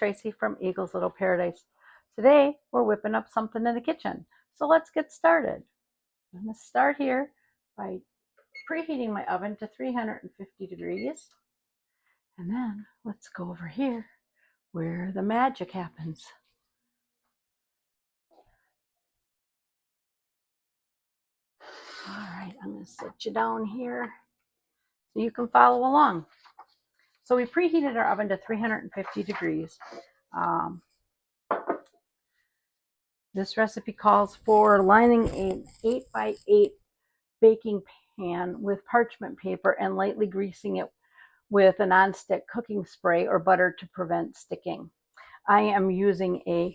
Tracy from Eagle's Little Paradise. Today we're whipping up something in the kitchen. So let's get started. I'm going to start here by preheating my oven to 350 degrees. And then let's go over here where the magic happens. All right, I'm going to sit you down here so you can follow along. So we preheated our oven to 350 degrees. This recipe calls for lining an 8x8 baking pan with parchment paper and lightly greasing it with a nonstick cooking spray or butter to prevent sticking. I am using a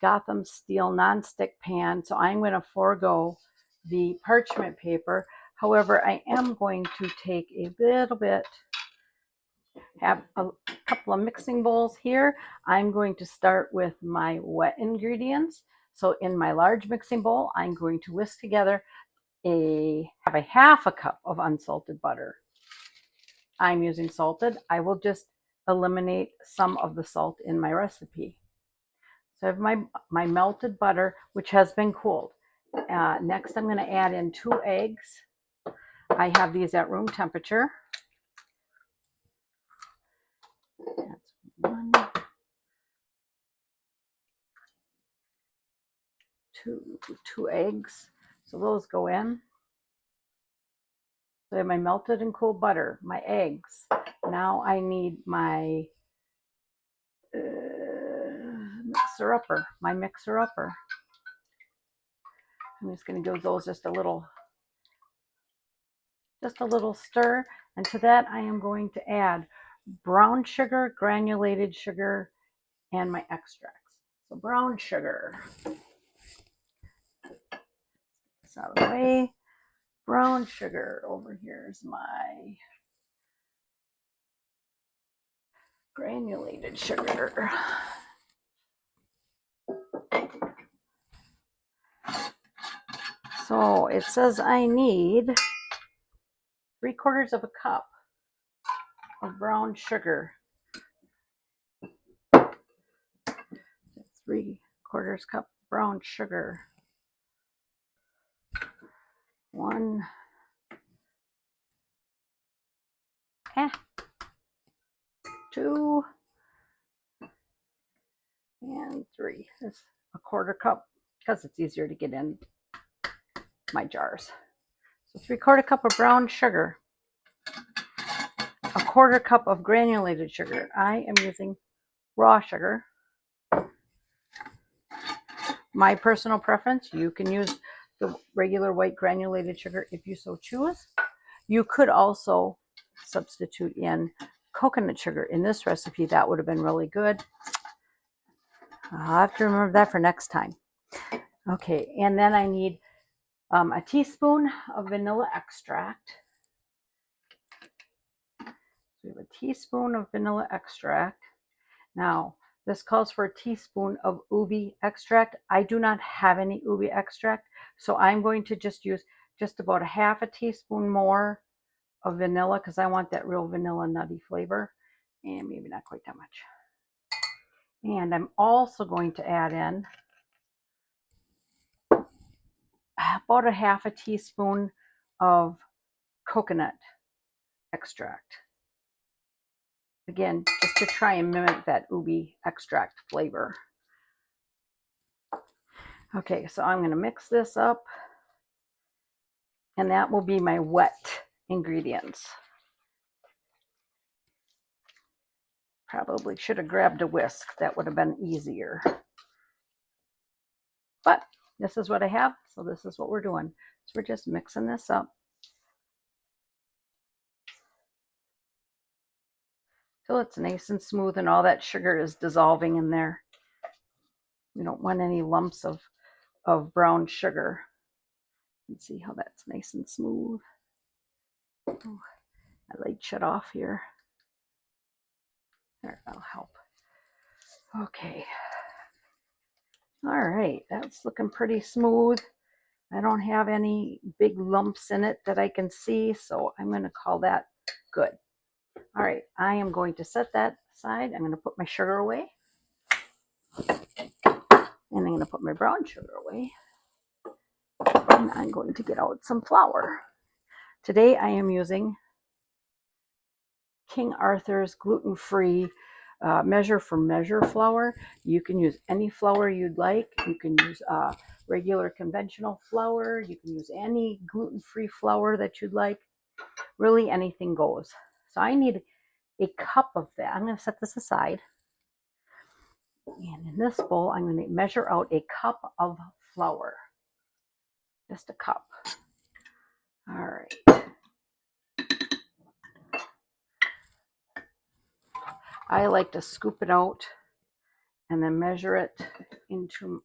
Gotham steel nonstick pan, so I'm going to forego the parchment paper. However, I am going to take a little bit, have a couple of mixing bowls here. I'm going to start with my wet ingredients. So in my large mixing bowl, I'm going to whisk together a half a cup of unsalted butter. I'm using salted. I will just eliminate some of the salt in my recipe. So I have my melted butter, which has been cooled. Next, I'm going to add in 2 eggs. I have these at room temperature. That's 1, 2 eggs. So those go in. So I have my melted and cooled butter, my eggs. Now I need my mixer-upper. I'm just going to give those just a little stir. And to that, I am going to add brown sugar, granulated sugar, and my extracts. So brown sugar. This out of the way. Brown sugar. Over here is my granulated sugar. So it says I need 3/4 of a cup of brown sugar. 3/4 cup brown sugar. 1, 2, and 3. That's a 1/4 cup because it's easier to get in my jars. So 3/4 cup of brown sugar, a 1/4 cup of granulated sugar. I am using raw sugar. My personal preference, you can use the regular white granulated sugar if you so choose. You could also substitute in coconut sugar in this recipe. That would have been really good. I'll have to remember that for next time. Okay, and then I need a teaspoon of vanilla extract. We have a teaspoon of vanilla extract. Now, this calls for a teaspoon of ubi extract. I do not have any ubi extract, so I'm going to just use just about a half a teaspoon more of vanilla because I want that real vanilla nutty flavor, and maybe not quite that much. And I'm also going to add in about a half a teaspoon of coconut extract. Again, just to try and mimic that ubi extract flavor. Okay, so I'm going to mix this up, and that will be my wet ingredients. Probably should have grabbed a whisk. That would have been easier. But this is what I have, so this is what we're doing. So we're just mixing this up till it's nice and smooth and all that sugar is dissolving in there. We don't want any lumps of brown sugar. You can see how that's nice and smooth. Oh, my light shut off here. There, that'll help. Okay. All right, that's looking pretty smooth. I don't have any big lumps in it that I can see, so I'm going to call that good. All right, I am going to set that aside. I'm going to put my sugar away. And I'm going to put my brown sugar away. And I'm going to get out some flour. Today I am using King Arthur's gluten-free Measure for Measure flour. You can use any flour you'd like. You can use regular conventional flour. You can use any gluten-free flour that you'd like. Really anything goes. So I need a cup of that. I'm going to set this aside. And in this bowl, I'm going to measure out a cup of flour. Just a cup. All right. I like to scoop it out and then measure it into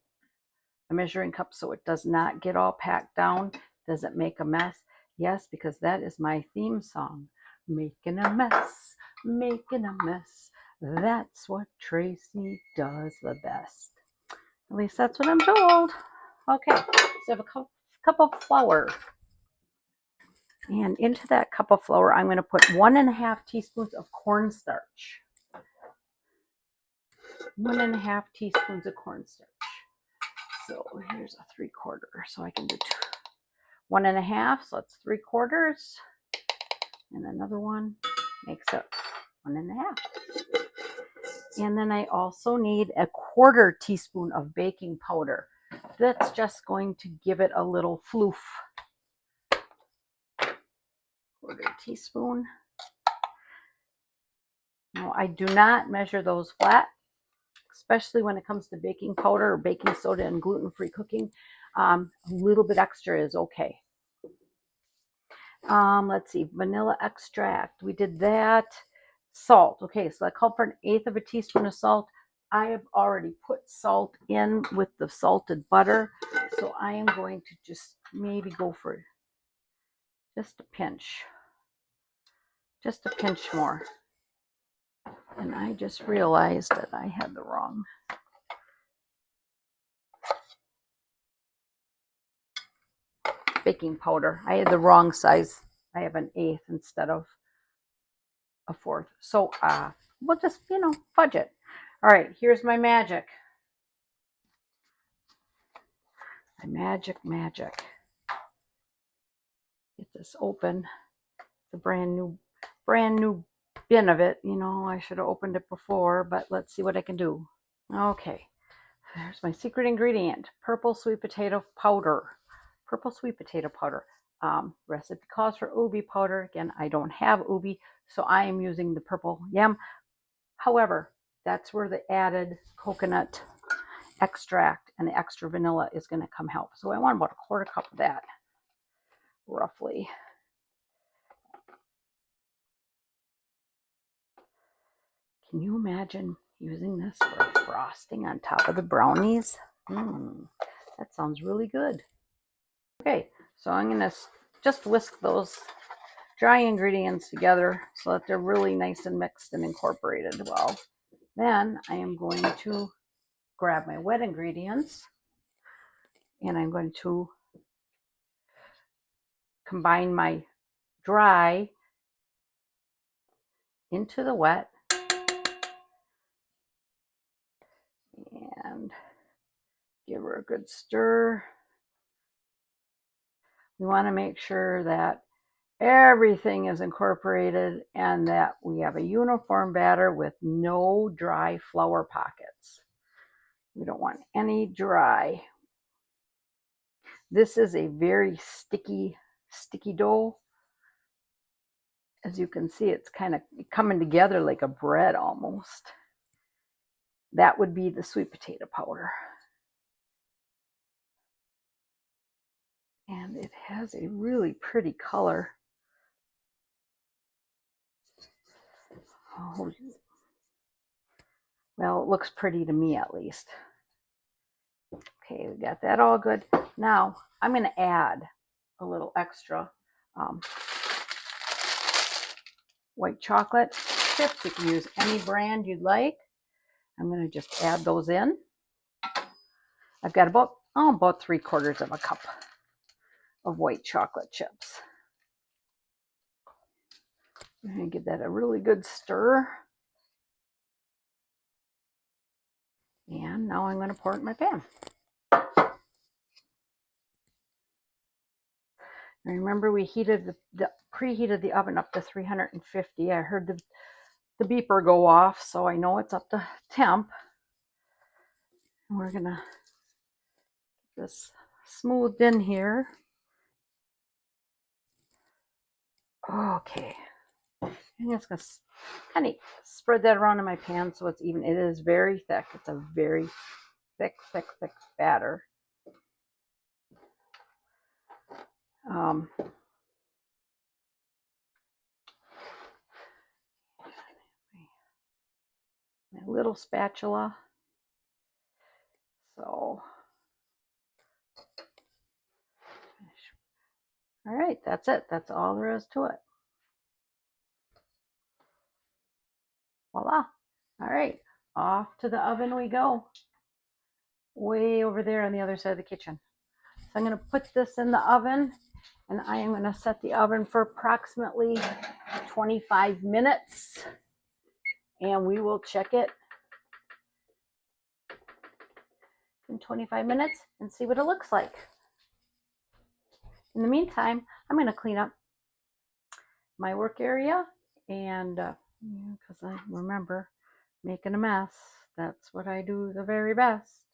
a measuring cup so it does not get all packed down. Does it make a mess? Yes, because that is my theme song. Making a mess, making a mess. That's what Tracy does the best. At least that's what I'm told. Okay, so I have a cup of flour. And into that cup of flour, I'm going to put 1.5 teaspoons of cornstarch. 1.5 teaspoons of cornstarch. So here's a 3/4. So I can do 1.5. So that's 3/4. And another one makes up 1.5. And then I also need a 1/4 teaspoon of baking powder. That's just going to give it a little floof. 1/4 teaspoon. Now I do not measure those flat, especially when it comes to baking powder or baking soda and gluten-free cooking. A little bit extra is okay. Let's see, vanilla extract. We did that. Salt. Okay, so I called for 1/8 teaspoon of salt. I have already put salt in with the salted butter, so I am going to just maybe go for just a pinch more. And I just realized that I had the wrong baking powder. I had the wrong size. I have 1/8 instead of a 1/4. So we'll just, fudge it. All right, here's my magic. My magic. Get this open. It's a brand new bin of it. I should have opened it before, but let's see what I can do. Okay, there's my secret ingredient, purple sweet potato powder. Recipe calls for ubi powder. Again, I don't have ubi, so I am using the purple yam. However, that's where the added coconut extract and the extra vanilla is going to come help. So I want about a 1/4 cup of that, roughly. Can you imagine using this for frosting on top of the brownies? That sounds really good. Okay, so I'm going to just whisk those dry ingredients together so that they're really nice and mixed and incorporated well. Then I am going to grab my wet ingredients and I'm going to combine my dry into the wet and give her a good stir. We want to make sure that everything is incorporated and that we have a uniform batter with no dry flour pockets. We don't want any dry. This is a very sticky dough. As you can see, it's kind of coming together like a bread almost. That would be the sweet potato powder. And it has a really pretty color. Oh, well, it looks pretty to me at least. Okay, we got that all good. Now, I'm going to add a little extra white chocolate chips. You can use any brand you'd like. I'm going to just add those in. I've got about 3/4 of a cup of white chocolate chips. I'm going to give that a really good stir. And now I'm going to pour it in my pan. And remember, we heated preheated the oven up to 350. I heard the beeper go off, so I know it's up to temp. And we're going to get this smoothed in here. Okay. I'm just going to kind of spread that around in my pan so it's even. It is very thick. It's a very thick batter. My little spatula. So, all right, that's it. That's all there is to it. Voila. All right, off to the oven we go. Way over there on the other side of the kitchen. So I'm going to put this in the oven, and I am going to set the oven for approximately 25 minutes, and we will check it in 25 minutes and see what it looks like. In the meantime, I'm going to clean up my work area, and because I remember making a mess, that's what I do the very best.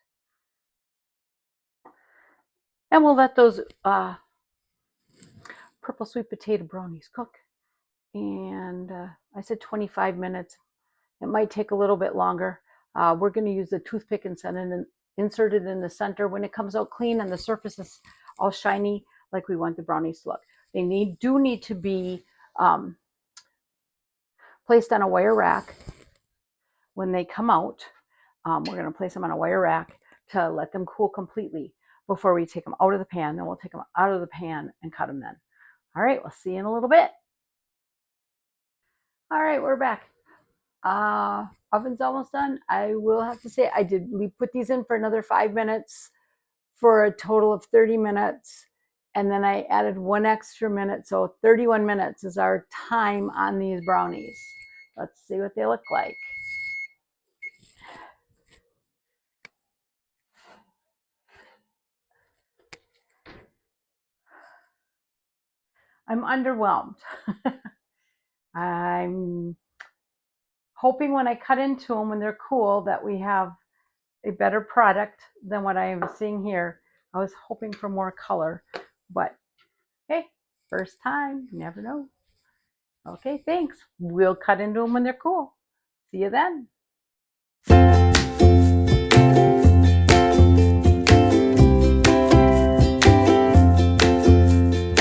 And we'll let those purple sweet potato brownies cook. And I said 25 minutes. It might take a little bit longer. We're going to use the toothpick and insert it in the center. When it comes out clean and the surface is all shiny, like we want the brownies to look. They do need to be placed on a wire rack when they come out. We're going to place them on a wire rack to let them cool completely before we take them out of the pan. Then we'll take them out of the pan and cut them then. All right, we'll see you in a little bit. All right, we're back. Oven's almost done. I will have to say we put these in for another 5 minutes for a total of 30 minutes. And then I added 1 extra minute. So 31 minutes is our time on these brownies. Let's see what they look like. I'm underwhelmed. I'm hoping when I cut into them, when they're cool, that we have a better product than what I am seeing here. I was hoping for more color, but hey, first time, you never know. Okay, thanks. We'll cut into them when they're cool. See you then.